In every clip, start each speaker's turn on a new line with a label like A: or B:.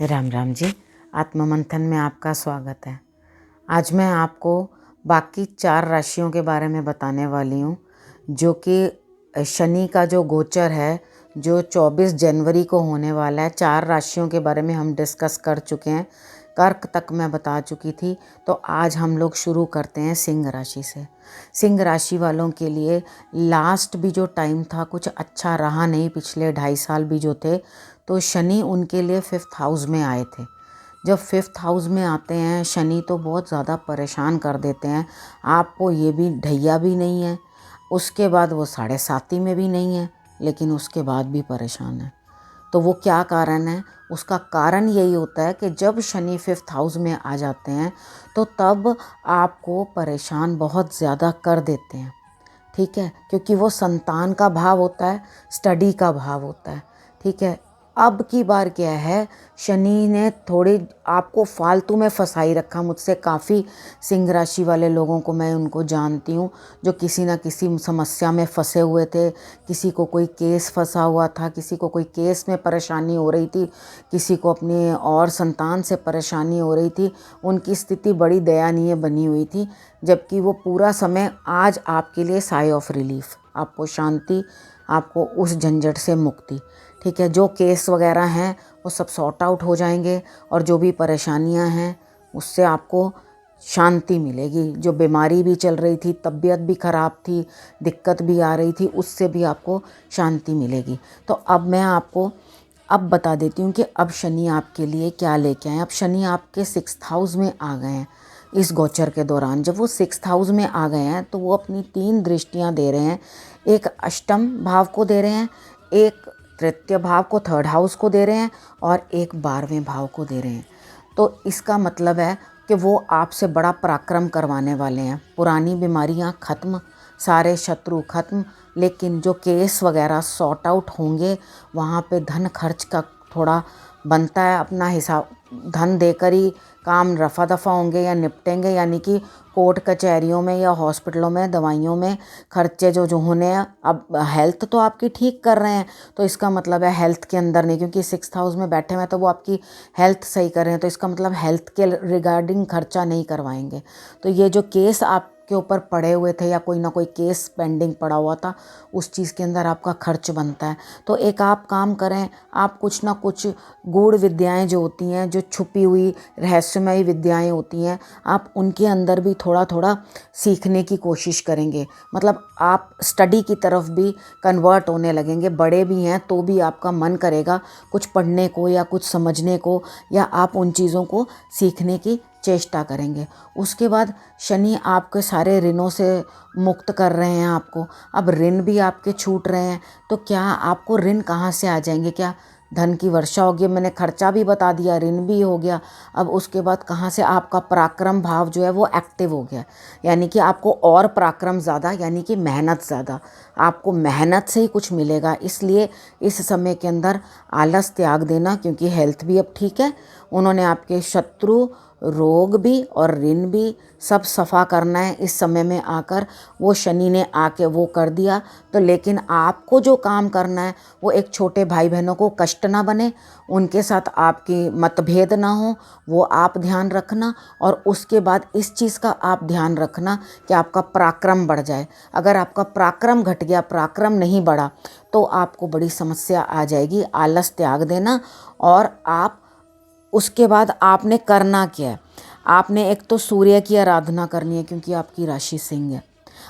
A: राम राम जी। आत्ममंथन में आपका स्वागत है। आज मैं आपको बाकी 4 राशियों के बारे में बताने वाली हूँ, जो कि शनि का जो गोचर है, जो 24 जनवरी को होने वाला है। 4 राशियों के बारे में हम डिस्कस कर चुके हैं, कर्क तक मैं बता चुकी थी। तो आज हम लोग शुरू करते हैं सिंह राशि से। सिंह राशि वालों के लिए लास्ट भी जो टाइम था कुछ अच्छा रहा नहीं। पिछले 2.5 साल भी जो थे, तो शनि उनके लिए 5th हाउस में आए थे। जब 5th हाउस में आते हैं शनि तो बहुत ज़्यादा परेशान कर देते हैं आपको। ये भी ढैया भी नहीं है, उसके बाद वो 7.5 में भी नहीं है, लेकिन उसके बाद भी परेशान है। तो वो क्या कारण है? उसका कारण यही होता है कि जब शनि 5th हाउस में आ जाते हैं तो तब आपको परेशान बहुत ज़्यादा कर देते हैं, ठीक है, क्योंकि वो संतान का भाव होता है, स्टडी का भाव होता है, ठीक है। अब की बार क्या है, शनि ने थोड़ी आपको फालतू में फंसाई रखा। मुझसे काफ़ी सिंह राशि वाले लोगों को मैं उनको जानती हूँ, जो किसी ना किसी समस्या में फंसे हुए थे। किसी को कोई केस फंसा हुआ था, किसी को कोई केस में परेशानी हो रही थी, किसी को अपनी और संतान से परेशानी हो रही थी। उनकी स्थिति बड़ी दयनीय बनी हुई थी, जबकि वो पूरा समय आज आपके लिए साई ऑफ रिलीफ, आपको शांति, आपको उस झंझट से मुक्ति, ठीक है। जो केस वगैरह हैं वो सब सॉर्ट आउट हो जाएंगे, और जो भी परेशानियां हैं उससे आपको शांति मिलेगी। जो बीमारी भी चल रही थी, तबीयत भी ख़राब थी, दिक्कत भी आ रही थी, उससे भी आपको शांति मिलेगी। तो अब मैं आपको अब बता देती हूँ कि अब शनि आपके लिए क्या लेके आए। अब शनि आपके 6th हाउस में आ गए हैं इस गोचर के दौरान। जब वो 6th हाउस में आ गए हैं तो वो अपनी 3 दृष्टियाँ दे रहे हैं। एक अष्टम भाव को दे रहे हैं, एक तृतीय भाव को, 3rd हाउस को दे रहे हैं, और एक 12वें भाव को दे रहे हैं। तो इसका मतलब है कि वो आपसे बड़ा पराक्रम करवाने वाले हैं। पुरानी बीमारियां खत्म, सारे शत्रु खत्म, लेकिन जो केस वगैरह सॉर्ट आउट होंगे, वहाँ पे धन खर्च का थोड़ा बनता है। अपना हिसाब धन देकर ही काम रफा दफा होंगे या निपटेंगे, यानी कि कोर्ट कचहरियों में या हॉस्पिटलों में दवाइयों में खर्चे जो होने हैं। अब हेल्थ तो आपकी ठीक कर रहे हैं, तो इसका मतलब है हेल्थ के अंदर नहीं, क्योंकि 6th हाउस में बैठे हुए हैं तो वो आपकी हेल्थ सही कर रहे हैं, तो इसका मतलब हेल्थ के रिगार्डिंग खर्चा नहीं करवाएंगे। तो ये जो केस आपके ऊपर पड़े हुए थे, या कोई ना कोई केस पेंडिंग पड़ा हुआ था, उस चीज़ के अंदर आपका खर्च बनता है। तो एक आप काम करें, आप कुछ ना कुछ गूढ़ विद्याएं जो होती हैं, जो छुपी हुई रहस्यमयी विद्याएं होती हैं, आप उनके अंदर भी थोड़ा थोड़ा सीखने की कोशिश करेंगे। मतलब आप स्टडी की तरफ भी कन्वर्ट होने लगेंगे। बड़े भी हैं तो भी आपका मन करेगा कुछ पढ़ने को या कुछ समझने को, या आप उन चीज़ों को सीखने की चेष्टा करेंगे। उसके बाद शनि आपके सारे ऋणों से मुक्त कर रहे हैं आपको। अब ऋण भी आपके छूट रहे हैं, तो क्या आपको ऋण कहाँ से आ जाएंगे? क्या धन की वर्षा होगी? मैंने खर्चा भी बता दिया, ऋण भी हो गया। अब उसके बाद कहाँ से आपका पराक्रम भाव जो है वो एक्टिव हो गया, यानी कि आपको और पराक्रम ज़्यादा, यानी कि मेहनत ज़्यादा, आपको मेहनत से ही कुछ मिलेगा। इसलिए इस समय के अंदर आलस त्याग देना, क्योंकि हेल्थ भी अब ठीक है। उन्होंने आपके शत्रु, रोग भी और ऋण भी सब सफ़ा करना है इस समय में आकर। वो शनि ने आके वो कर दिया। तो लेकिन आपको जो काम करना है वो एक छोटे भाई बहनों को कष्ट ना बने, उनके साथ आपकी मतभेद ना हो, वो आप ध्यान रखना। और उसके बाद इस चीज़ का आप ध्यान रखना कि आपका पराक्रम बढ़ जाए। अगर आपका पराक्रम घट गया, पराक्रम नहीं बढ़ा, तो आपको बड़ी समस्या आ जाएगी। आलस त्याग देना। और आप उसके बाद आपने करना क्या है? आपने एक तो सूर्य की आराधना करनी है, क्योंकि आपकी राशि सिंह है।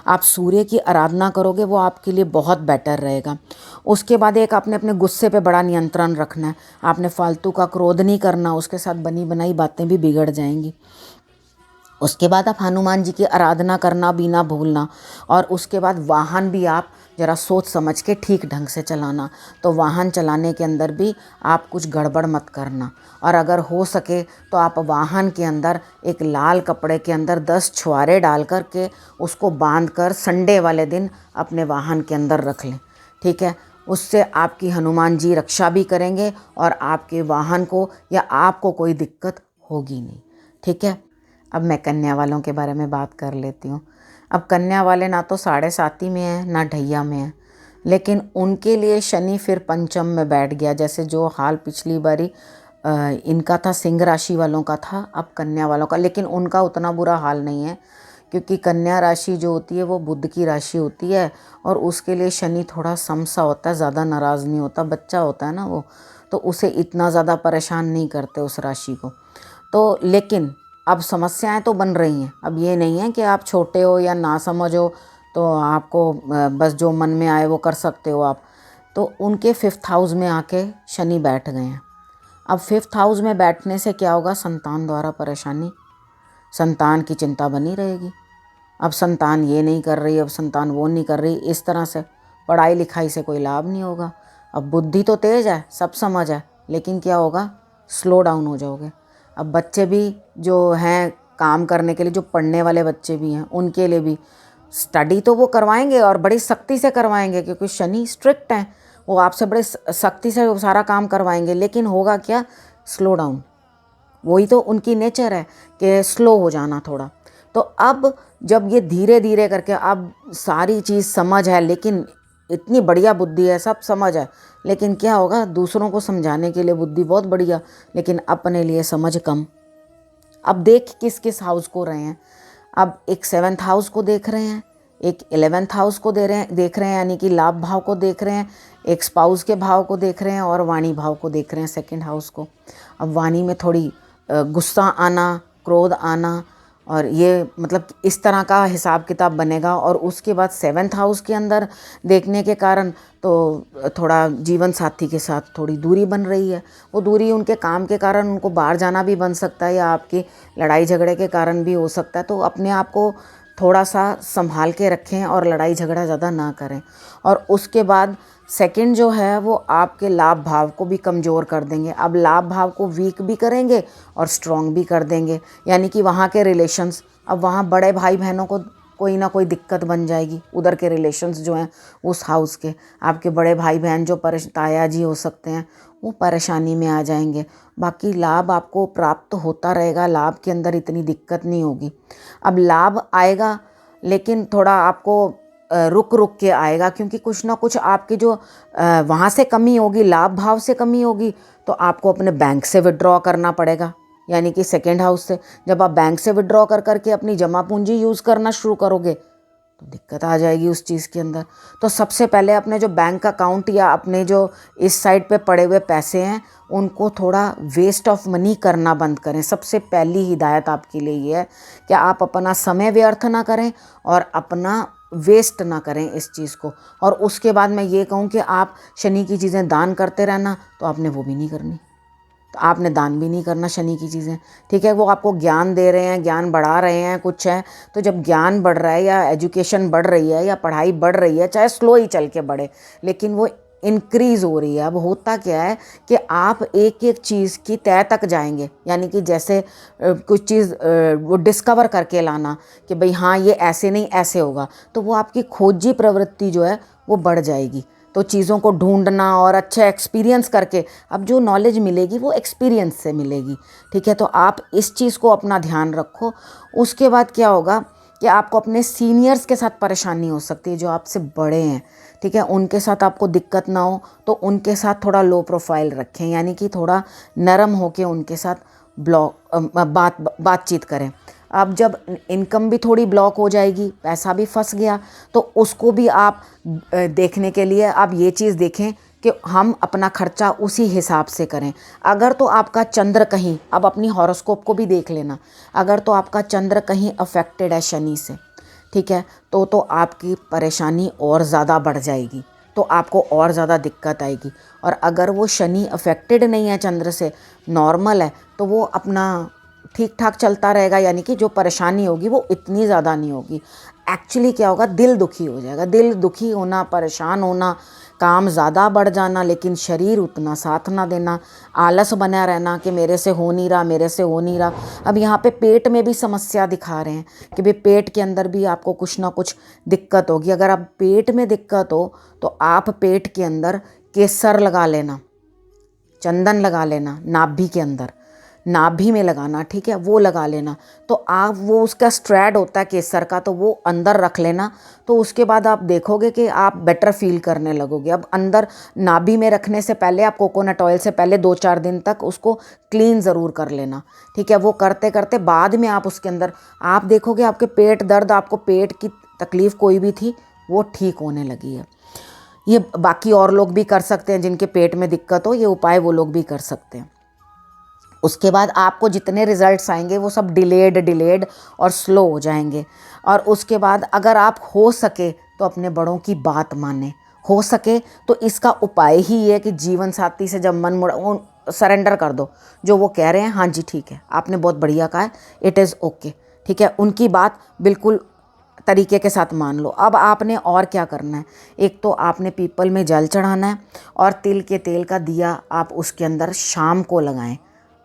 A: आप सूर्य की आराधना करोगे, वो आपके लिए बहुत बेटर रहेगा। उसके बाद एक आपने अपने गुस्से पे बड़ा नियंत्रण रखना है। आपने फालतू का क्रोध नहीं करना, उसके साथ बनी बनाई बातें भी बिगड़ जाएंगी। उसके बाद आप हनुमान जी की आराधना करना भी ना भूलना। और उसके बाद वाहन भी आप ज़रा सोच समझ के ठीक ढंग से चलाना। तो वाहन चलाने के अंदर भी आप कुछ गड़बड़ मत करना। और अगर हो सके तो आप वाहन के अंदर एक लाल कपड़े के अंदर 10 छुहारे डाल कर के उसको बांध कर संडे वाले दिन अपने वाहन के अंदर रख लें, ठीक है। उससे आपकी हनुमान जी रक्षा भी करेंगे, और आपके वाहन को या आपको कोई दिक्कत होगी नहीं, ठीक है। अब मैं कन्या वालों के बारे में बात कर लेती हूँ। अब कन्या वाले ना तो 7.5 में हैं ना ढैया में हैं, लेकिन उनके लिए शनि फिर पंचम में बैठ गया। जैसे जो हाल पिछली बारी इनका था, सिंह राशि वालों का था, अब कन्या वालों का। लेकिन उनका उतना बुरा हाल नहीं है, क्योंकि कन्या राशि जो होती है वो बुध की राशि होती है और उसके लिए शनि थोड़ा समसा होता है, ज़्यादा नाराज़ नहीं होता, बच्चा होता है ना वो, तो उसे इतना ज़्यादा परेशान नहीं करते उस राशि को। तो लेकिन अब समस्याएं तो बन रही हैं। अब ये नहीं है कि आप छोटे हो या ना समझ हो तो आपको बस जो मन में आए वो कर सकते हो आप। तो उनके 5th हाउस में आके शनि बैठ गए हैं। अब 5th हाउस में बैठने से क्या होगा, संतान द्वारा परेशानी, संतान की चिंता बनी रहेगी। अब संतान ये नहीं कर रही, अब संतान वो नहीं कर रही, इस तरह से पढ़ाई लिखाई से कोई लाभ नहीं होगा। अब बुद्धि तो तेज है, सब समझ है, लेकिन क्या होगा, स्लो डाउन हो जाओगे। अब बच्चे भी जो हैं काम करने के लिए, जो पढ़ने वाले बच्चे भी हैं, उनके लिए भी स्टडी तो वो करवाएंगे और बड़ी सख्ती से करवाएंगे, क्योंकि शनि स्ट्रिक्ट हैं, वो आपसे बड़े सख्ती से सारा काम करवाएंगे। लेकिन होगा क्या, स्लो डाउन। वही तो उनकी नेचर है कि स्लो हो जाना थोड़ा। तो अब जब ये धीरे धीरे करके, अब सारी चीज़ समझ है, लेकिन इतनी बढ़िया बुद्धि है, सब समझ है, लेकिन क्या होगा, दूसरों को समझाने के लिए बुद्धि बहुत बढ़िया, लेकिन अपने लिए समझ कम। अब देख किस किस हाउस को रहे हैं, अब एक 7th हाउस को देख रहे हैं, एक 11th हाउस को देख रहे हैं, यानी कि लाभ भाव को देख रहे हैं, एक स्पाउस के भाव को देख रहे हैं और वाणी भाव को देख रहे हैं, 2nd हाउस को। अब वाणी में थोड़ी गुस्सा आना, क्रोध आना, और ये मतलब इस तरह का हिसाब किताब बनेगा। और उसके बाद 7th हाउस के अंदर देखने के कारण तो थोड़ा जीवन साथी के साथ थोड़ी दूरी बन रही है। वो दूरी उनके काम के कारण उनको बाहर जाना भी बन सकता है, या आपकी लड़ाई झगड़े के कारण भी हो सकता है। तो अपने आप को थोड़ा सा संभाल के रखें और लड़ाई झगड़ा ज़्यादा ना करें। और उसके बाद 2nd जो है वो आपके लाभ भाव को भी कमज़ोर कर देंगे। अब लाभ भाव को वीक भी करेंगे और स्ट्रॉन्ग भी कर देंगे, यानी कि वहाँ के रिलेशंस, अब वहाँ बड़े भाई बहनों को कोई ना कोई दिक्कत बन जाएगी। उधर के रिलेशंस जो हैं उस हाउस के, आपके बड़े भाई बहन जो ताया जी हो सकते हैं, वो परेशानी में आ जाएंगे। बाकी लाभ आपको प्राप्त होता रहेगा, लाभ के अंदर इतनी दिक्कत नहीं होगी। अब लाभ आएगा, लेकिन थोड़ा आपको रुक रुक के आएगा, क्योंकि कुछ ना कुछ आपकी जो वहाँ से कमी होगी, लाभ भाव से कमी होगी, तो आपको अपने बैंक से विड्रॉ करना पड़ेगा, यानी कि 2nd हाउस से। जब आप बैंक से विड्रॉ कर करके अपनी जमा पूंजी यूज़ करना शुरू करोगे तो दिक्कत आ जाएगी उस चीज़ के अंदर। तो सबसे पहले अपने जो बैंक अकाउंट या अपने जो इस साइड पे पड़े हुए पैसे हैं उनको थोड़ा वेस्ट ऑफ मनी करना बंद करें। सबसे पहली हिदायत आपके लिए ये है कि आप अपना समय व्यर्थ ना करें और अपना वेस्ट ना करें इस चीज़ को। और उसके बाद मैं ये कहूँ कि आप शनि की चीज़ें दान करते रहना, तो आपने वो भी नहीं करनी, तो आपने दान भी नहीं करना शनि की चीज़ें, ठीक है। वो आपको ज्ञान दे रहे हैं, ज्ञान बढ़ा रहे हैं, कुछ है, तो जब ज्ञान बढ़ रहा है या एजुकेशन बढ़ रही है या पढ़ाई बढ़ रही है, चाहे स्लो ही चल के बढ़े, लेकिन वो इंक्रीज़ हो रही है। अब होता क्या है कि आप एक एक चीज़ की तह तक जाएंगे, यानी कि जैसे कुछ चीज़ वो डिस्कवर करके लाना कि भाई हाँ ये ऐसे नहीं ऐसे होगा, तो वो आपकी खोजी प्रवृत्ति जो है वो बढ़ जाएगी। तो चीज़ों को ढूंढना और अच्छा एक्सपीरियंस करके, अब जो नॉलेज मिलेगी वो एक्सपीरियंस से मिलेगी, ठीक है। तो आप इस चीज़ को अपना ध्यान रखो। उसके बाद क्या होगा कि आपको अपने सीनियर्स के साथ परेशानी हो सकती है, जो आपसे बड़े हैं, ठीक है, उनके साथ आपको दिक्कत ना हो, तो उनके साथ थोड़ा लो प्रोफाइल रखें, यानी कि थोड़ा नरम होके उनके साथ बातचीत करें। अब जब इनकम भी थोड़ी ब्लॉक हो जाएगी, पैसा भी फंस गया, तो उसको भी आप देखने के लिए आप ये चीज़ देखें कि हम अपना खर्चा उसी हिसाब से करें। अगर तो आपका चंद्र कहीं, अब अपनी हॉरोस्कोप को भी देख लेना, अगर तो आपका चंद्र कहीं अफेक्टेड है शनि से, ठीक है, तो आपकी परेशानी और ज़्यादा बढ़ जाएगी, तो आपको और ज़्यादा दिक्कत आएगी। और अगर वो शनि अफेक्टेड नहीं है चंद्र से, नॉर्मल है, तो वो अपना ठीक ठाक चलता रहेगा, यानी कि जो परेशानी होगी वो इतनी ज़्यादा नहीं होगी। एक्चुअली क्या होगा, दिल दुखी हो जाएगा, दिल दुखी होना, परेशान होना, काम ज़्यादा बढ़ जाना, लेकिन शरीर उतना साथ ना देना, आलस बना रहना कि मेरे से हो नहीं रहा, मेरे से हो नहीं रहा। अब यहाँ पे पेट में भी समस्या दिखा रहे हैं कि भाई पेट के अंदर भी आपको कुछ ना कुछ दिक्कत होगी। अगर आप पेट में दिक्कत हो तो आप पेट के अंदर केसर लगा लेना, चंदन लगा लेना नाभि के अंदर, नाभि में लगाना, ठीक है, वो लगा लेना। तो आप वो उसका स्ट्रैड होता है केसर का, तो वो अंदर रख लेना। तो उसके बाद आप देखोगे कि आप बेटर फील करने लगोगे। अब अंदर नाभि में रखने से पहले आप कोकोनट ऑयल से पहले 2-4 दिन तक उसको क्लीन ज़रूर कर लेना, ठीक है। वो करते करते बाद में आप उसके अंदर आप देखोगे आपके पेट दर्द, आपको पेट की तकलीफ़ कोई भी थी वो ठीक होने लगी है। ये बाकी और लोग भी कर सकते हैं, जिनके पेट में दिक्कत हो, ये उपाय वो लोग भी कर सकते हैं। उसके बाद आपको जितने रिजल्ट्स आएंगे वो सब डिलेड और स्लो हो जाएंगे। और उसके बाद अगर आप हो सके तो अपने बड़ों की बात माने, हो सके तो इसका उपाय ही ये है कि जीवन साथी से जब मन मुड़ा सरेंडर कर दो, जो वो कह रहे हैं हाँ जी ठीक है, आपने बहुत बढ़िया कहा है, इट इज़ ओके, ठीक है, उनकी बात बिल्कुल तरीके के साथ मान लो। अब आपने और क्या करना है, एक तो आपने पीपल में जल चढ़ाना है और तिल के तेल का दिया आप उसके अंदर शाम को लगाएं,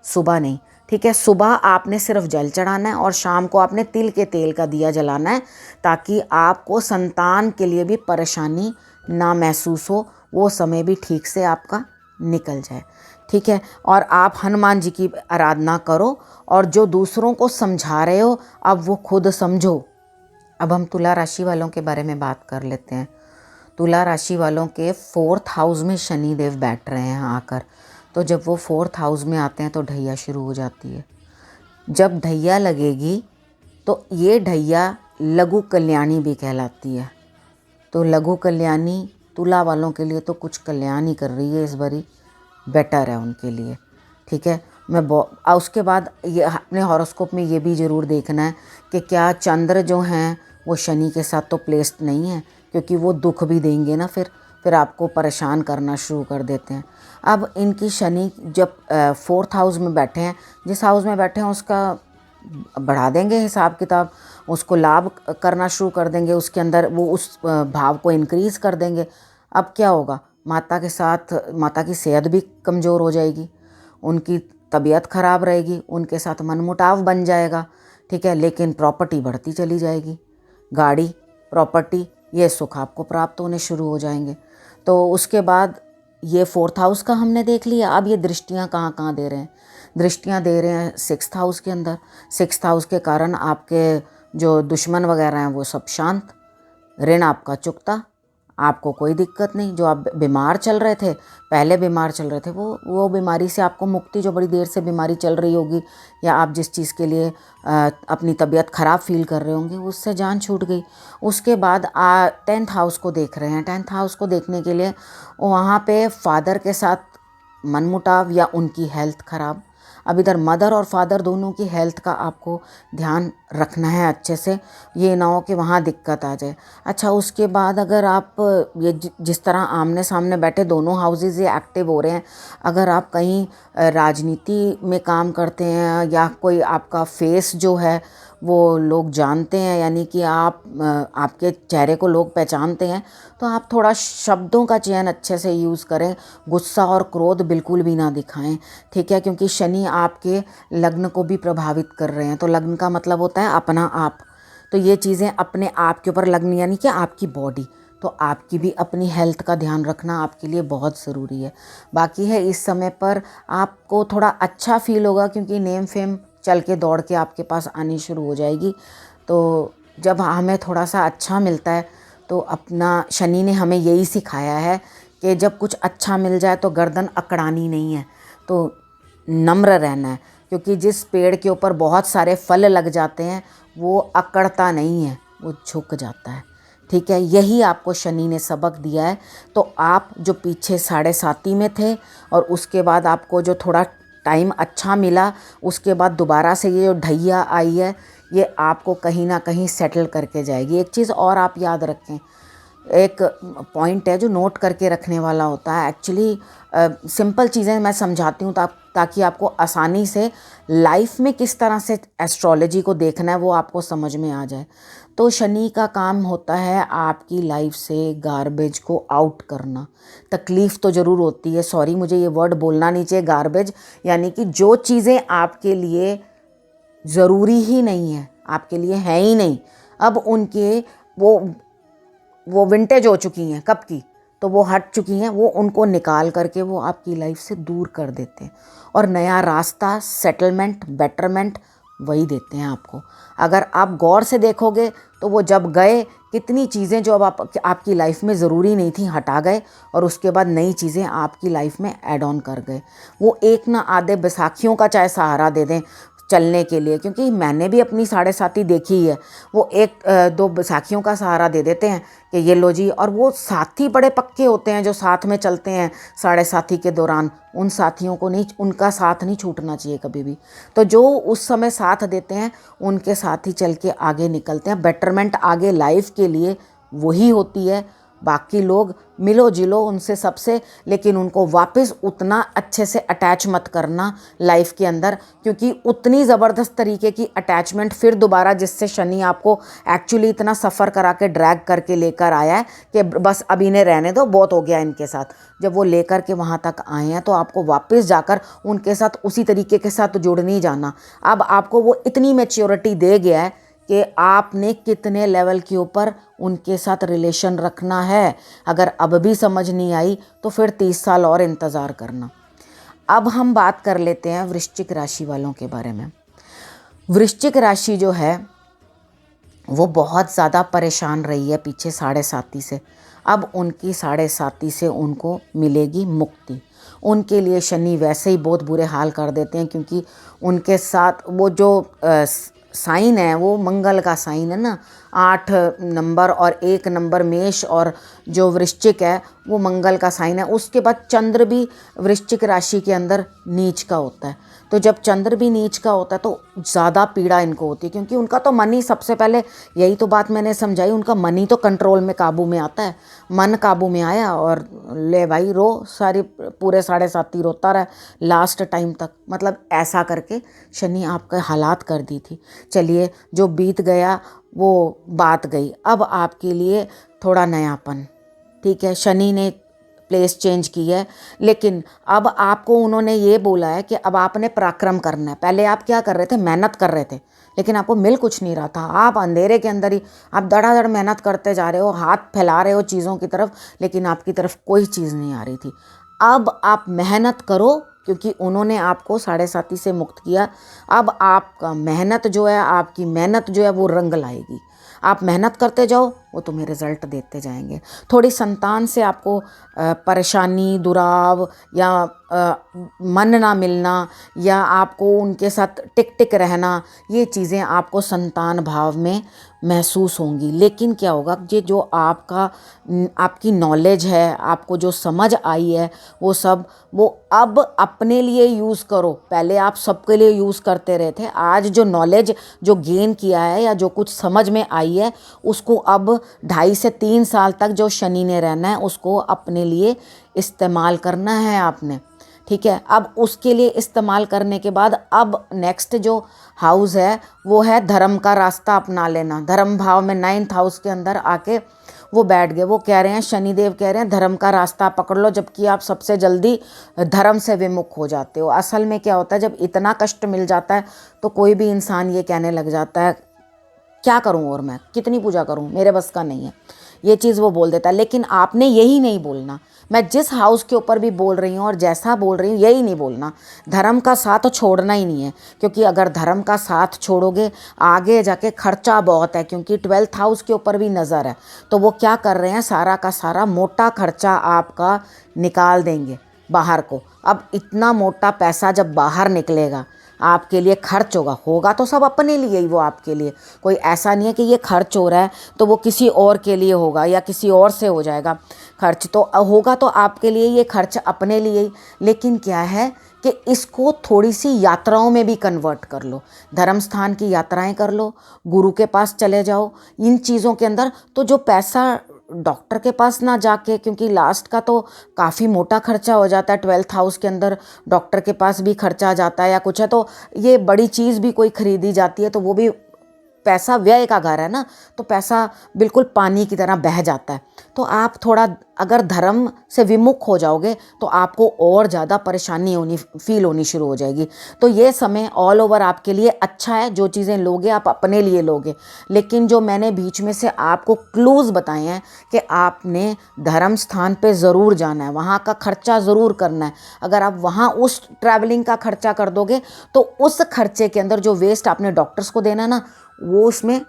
A: सुबह नहीं, ठीक है। सुबह आपने सिर्फ जल चढ़ाना है और शाम को आपने तिल के तेल का दिया जलाना है, ताकि आपको संतान के लिए भी परेशानी ना महसूस हो, वो समय भी ठीक से आपका निकल जाए, ठीक है। और आप हनुमान जी की आराधना करो और जो दूसरों को समझा रहे हो अब वो खुद समझो। अब हम तुला राशि वालों के बारे में बात कर लेते हैं। तुला राशि वालों के 4th हाउस में शनि देव बैठ रहे हैं आकर। तो जब वो 4th हाउस में आते हैं तो ढैया शुरू हो जाती है। जब ढैया लगेगी तो ये ढैया लघु कल्याणी भी कहलाती है। तो लघु कल्याणी तुला वालों के लिए तो कुछ कल्याण ही कर रही है इस बारी, बेटर है उनके लिए, ठीक है। उसके बाद ये अपने हॉरोस्कोप में ये भी ज़रूर देखना है कि क्या चंद्र जो हैं वो शनि के साथ तो प्लेस्ड नहीं है, क्योंकि वो दुख भी देंगे ना, फिर आपको परेशान करना शुरू कर देते हैं। अब इनकी शनि जब 4th हाउस में बैठे हैं, जिस हाउस में बैठे हैं उसका बढ़ा देंगे हिसाब किताब, उसको लाभ करना शुरू कर देंगे, उसके अंदर वो उस भाव को इंक्रीज़ कर देंगे। अब क्या होगा, माता के साथ माता की सेहत भी कमज़ोर हो जाएगी, उनकी तबीयत ख़राब रहेगी, उनके साथ मनमुटाव बन जाएगा, ठीक है। लेकिन प्रॉपर्टी बढ़ती चली जाएगी, गाड़ी प्रॉपर्टी ये सुख आपको प्राप्त होने शुरू हो जाएंगे। तो उसके बाद ये 4th हाउस का हमने देख लिया। अब ये दृष्टियाँ कहाँ कहाँ दे रहे हैं, दृष्टियाँ दे रहे हैं 6th हाउस के अंदर। 6th हाउस के कारण आपके जो दुश्मन वगैरह हैं वो सब शांत, ऋण आपका चुकता, आपको कोई दिक्कत नहीं। जो आप बीमार चल रहे थे, पहले बीमार चल रहे थे, वो बीमारी से आपको मुक्ति, जो बड़ी देर से बीमारी चल रही होगी या आप जिस चीज़ के लिए अपनी तबीयत ख़राब फील कर रहे होंगे, उससे जान छूट गई। उसके बाद 10th हाउस को देख रहे हैं। 10th हाउस को देखने के लिए वहाँ पे फादर के साथ मनमुटाव या उनकी हेल्थ ख़राब। अब इधर मदर और फादर दोनों की हेल्थ का आपको ध्यान रखना है अच्छे से, ये ना हो कि वहाँ दिक्कत आ जाए। अच्छा, उसके बाद अगर आप ये जिस तरह आमने सामने बैठे दोनों हाउसेस ये एक्टिव हो रहे हैं, अगर आप कहीं राजनीति में काम करते हैं या कोई आपका फेस जो है वो लोग जानते हैं, यानी कि आप आपके चेहरे को लोग पहचानते हैं, तो आप थोड़ा शब्दों का चयन अच्छे से यूज़ करें, गुस्सा और क्रोध बिल्कुल भी ना दिखाएं, ठीक है। क्योंकि शनि आपके लग्न को भी प्रभावित कर रहे हैं। तो लग्न का मतलब होता है अपना आप, तो ये चीज़ें अपने आप के ऊपर लग्न यानी कि आपकी बॉडी, तो आपकी भी अपनी हेल्थ का ध्यान रखना आपके लिए बहुत ज़रूरी है। बाकी है इस समय पर आपको थोड़ा अच्छा फील होगा, क्योंकि नेम फेम चल के दौड़ के आपके पास आनी शुरू हो जाएगी। तो जब हमें थोड़ा सा अच्छा मिलता है तो अपना शनि ने हमें यही सिखाया है कि जब कुछ अच्छा मिल जाए तो गर्दन अकड़ानी नहीं है, तो नम्र रहना है। क्योंकि जिस पेड़ के ऊपर बहुत सारे फल लग जाते हैं वो अकड़ता नहीं है, वो झुक जाता है, ठीक है। यही आपको शनि ने सबक दिया है। तो आप जो पीछे 7.5 में थे और उसके बाद आपको जो थोड़ा टाइम अच्छा मिला, उसके बाद दोबारा से ये जो ढैया आई है ये आपको कहीं ना कहीं सेटल करके जाएगी। एक चीज़ और आप याद रखें, एक पॉइंट है जो नोट करके रखने वाला होता है। एक्चुअली सिंपल चीज़ें मैं समझाती हूँ ताकि आपको आसानी से लाइफ में किस तरह से एस्ट्रोलॉजी को देखना है वो आपको समझ में आ जाए। तो शनि का काम होता है आपकी लाइफ से गार्बेज को आउट करना। तकलीफ़ तो ज़रूर होती है, सॉरी मुझे ये वर्ड बोलना नहीं चाहिए, गार्बेज यानी कि जो चीज़ें आपके लिए ज़रूरी ही नहीं है, आपके लिए हैं ही नहीं, अब उनके वो विंटेज हो चुकी हैं कब की, तो वो हट चुकी हैं, वो उनको निकाल करके वो आपकी लाइफ से दूर कर देते हैं और नया रास्ता, सेटलमेंट, बेटरमेंट वही देते हैं आपको। अगर आप गौर से देखोगे तो वो जब गए, कितनी चीज़ें जो अब आपकी लाइफ में ज़रूरी नहीं थी हटा गए और उसके बाद नई चीज़ें आपकी लाइफ में ऐड ऑन कर गए। वो एक ना आधे बैसाखियों का चाहे सहारा दे दें चलने के लिए, क्योंकि मैंने भी अपनी साढ़े साथी देखी ही है, वो एक दो बैसाखियों का सहारा दे देते हैं कि ये लो जी, और वो साथी बड़े पक्के होते हैं जो साथ में चलते हैं साढ़े साथी के दौरान। उन साथियों को नहीं, उनका साथ नहीं छूटना चाहिए कभी भी। तो जो उस समय साथ देते हैं उनके साथ ही चल के आगे निकलते हैं। बेटरमेंट आगे लाइफ के लिए वही होती है। बाकी लोग मिलो जिलो उनसे सबसे, लेकिन उनको वापस उतना अच्छे से अटैच मत करना लाइफ के अंदर, क्योंकि उतनी ज़बरदस्त तरीके की अटैचमेंट फिर दोबारा, जिससे शनि आपको एक्चुअली इतना सफ़र करा के ड्रैग करके लेकर आया है कि बस अब इन्हें रहने दो, बहुत हो गया इनके साथ। जब वो लेकर के वहाँ तक आए हैं तो आपको वापस जाकर उनके साथ उसी तरीके के साथ जुड़ नहीं जाना। अब आपको वो इतनी मैच्योरिटी दे गया है कि आपने कितने लेवल के ऊपर उनके साथ रिलेशन रखना है। अगर अब भी समझ नहीं आई तो फिर 30 साल और इंतज़ार करना। अब हम बात कर लेते हैं वृश्चिक राशि वालों के बारे में। वृश्चिक राशि जो है वो बहुत ज़्यादा परेशान रही है पीछे साढ़े साती से। अब उनकी साढ़े साती से उनको मिलेगी मुक्ति। उनके लिए शनि वैसे ही बहुत बुरे हाल कर देते हैं, क्योंकि उनके साथ वो जो साइन है वो मंगल का साइन है ना, 8 नंबर और 1 नंबर मेष, और जो वृश्चिक है वो मंगल का साइन है। उसके बाद चंद्र भी वृश्चिक राशि के अंदर नीच का होता है। तो जब चंद्र भी नीच का होता है तो ज़्यादा पीड़ा इनको होती है, क्योंकि उनका तो मन ही सबसे पहले, यही तो बात मैंने समझाई, उनका मन ही तो कंट्रोल में काबू में आता है। मन काबू में आया और ले भाई रो, सारी पूरे साढ़े साती रोता रहा लास्ट टाइम तक। मतलब ऐसा करके शनि आपके हालात कर दी थी। चलिए, जो बीत गया वो बात गई। अब आपके लिए थोड़ा नयापन, ठीक है, शनि ने प्लेस चेंज की है, लेकिन अब आपको उन्होंने ये बोला है कि अब आपने पराक्रम करना है। पहले आप क्या कर रहे थे, मेहनत कर रहे थे, लेकिन आपको मिल कुछ नहीं रहा था। आप अंधेरे के अंदर ही आप धड़ाधड़ मेहनत करते जा रहे हो, हाथ फैला रहे हो चीज़ों की तरफ, लेकिन आपकी तरफ कोई चीज़ नहीं आ रही थी। अब आप मेहनत करो, क्योंकि उन्होंने आपको साढ़े साती से मुक्त किया। अब आपका मेहनत जो है, आपकी मेहनत जो है वो रंग लाएगी। आप मेहनत करते जाओ, वो तुम्हें रिज़ल्ट देते जाएंगे। थोड़ी संतान से आपको परेशानी, दुराव या मन ना मिलना, या आपको उनके साथ टिक टिक रहना, ये चीज़ें आपको संतान भाव में महसूस होंगी। लेकिन क्या होगा, ये जो आपकी नॉलेज है, आपको जो समझ आई है, वो सब वो अब अपने लिए यूज़ करो। पहले आप सबके लिए यूज़ करते रहे थे। आज जो नॉलेज जो गेन किया है या जो कुछ समझ में आई है, उसको अब 2.5 से 3 साल तक जो शनि ने रहना है उसको अपने लिए इस्तेमाल करना है आपने, ठीक है। अब उसके लिए इस्तेमाल करने के बाद अब नेक्स्ट जो हाउस है वो है धर्म का रास्ता अपना लेना। धर्म भाव में 9th हाउस के अंदर आके वो बैठ गए। वो कह रहे हैं, शनिदेव कह रहे हैं धर्म का रास्ता पकड़ लो, जबकि आप सबसे जल्दी धर्म से विमुख हो जाते हो। असल में क्या होता है, जब इतना कष्ट मिल जाता है तो कोई भी इंसान ये कहने लग जाता है क्या करूं और मैं कितनी पूजा करूं, मेरे बस का नहीं है, ये चीज़ वो बोल देता है। लेकिन आपने यही नहीं बोलना। मैं जिस हाउस के ऊपर भी बोल रही हूँ और जैसा बोल रही हूँ यही नहीं बोलना। धर्म का साथ छोड़ना ही नहीं है, क्योंकि अगर धर्म का साथ छोड़ोगे आगे जाके खर्चा बहुत है, क्योंकि 12th हाउस के ऊपर भी नज़र है। तो वो क्या कर रहे हैं, सारा का सारा मोटा खर्चा आपका निकाल देंगे बाहर को। अब इतना मोटा पैसा जब बाहर निकलेगा, आपके लिए खर्च होगा तो सब अपने लिए ही। वो आपके लिए कोई ऐसा नहीं है कि ये खर्च हो रहा है तो वो किसी और के लिए होगा या किसी और से हो जाएगा। खर्च तो होगा तो आपके लिए, ये खर्च अपने लिए ही। लेकिन क्या है कि इसको थोड़ी सी यात्राओं में भी कन्वर्ट कर लो। धर्म स्थान की यात्राएं कर लो, गुरु के पास चले जाओ। इन चीज़ों के अंदर तो जो पैसा डॉक्टर के पास ना जाके, क्योंकि लास्ट का तो काफ़ी मोटा खर्चा हो जाता है। 12th हाउस के अंदर डॉक्टर के पास भी खर्चा आ जाता है या कुछ है, तो ये बड़ी चीज़ भी कोई ख़रीदी जाती है तो वो भी पैसा व्यय का घर है ना, तो पैसा बिल्कुल पानी की तरह बह जाता है। तो आप थोड़ा अगर धर्म से विमुख हो जाओगे तो आपको और ज़्यादा परेशानी फील होनी शुरू हो जाएगी। तो ये समय ऑल ओवर आपके लिए अच्छा है। जो चीज़ें लोगे आप अपने लिए लोगे, लेकिन जो मैंने बीच में से आपको क्लूज़ बताए हैं कि आपने धर्म स्थान पे ज़रूर जाना है, वहाँ का खर्चा ज़रूर करना है। अगर आप वहाँ उस ट्रैवलिंग का खर्चा कर दोगे तो उस खर्चे के अंदर जो वेस्ट आपने डॉक्टर्स को देना ना, वो उसमें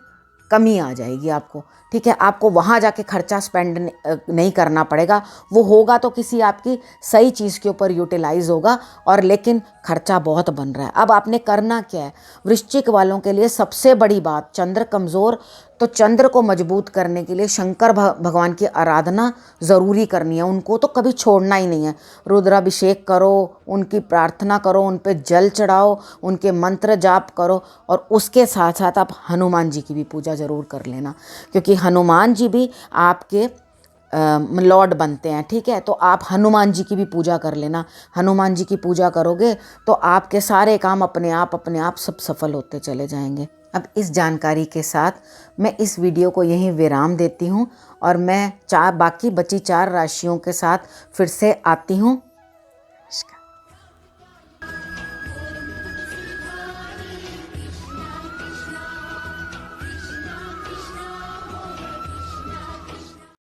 A: कमी आ जाएगी आपको। ठीक है, आपको वहाँ जाके खर्चा स्पेंड नहीं करना पड़ेगा। वो होगा तो किसी आपकी सही चीज़ के ऊपर यूटिलाइज होगा, और लेकिन खर्चा बहुत बन रहा है। अब आपने करना क्या है? वृश्चिक वालों के लिए सबसे बड़ी बात, चंद्र कमज़ोर, तो चंद्र को मजबूत करने के लिए शंकर भगवान की आराधना ज़रूरी करनी है। उनको तो कभी छोड़ना ही नहीं है। रुद्राभिषेक करो, उनकी प्रार्थना करो, उन पे जल चढ़ाओ, उनके मंत्र जाप करो, और उसके साथ साथ आप हनुमान जी की भी पूजा ज़रूर कर लेना, क्योंकि हनुमान जी भी आपके लॉर्ड बनते हैं। ठीक है, तो आप हनुमान जी की भी पूजा कर लेना। हनुमान जी की पूजा करोगे तो आपके सारे काम अपने आप सब सफल होते चले जाएंगे। अब इस जानकारी के साथ मैं इस वीडियो को यहीं विराम देती हूँ, और मैं बाकी बची 4 राशियों के साथ फिर से आती हूँ।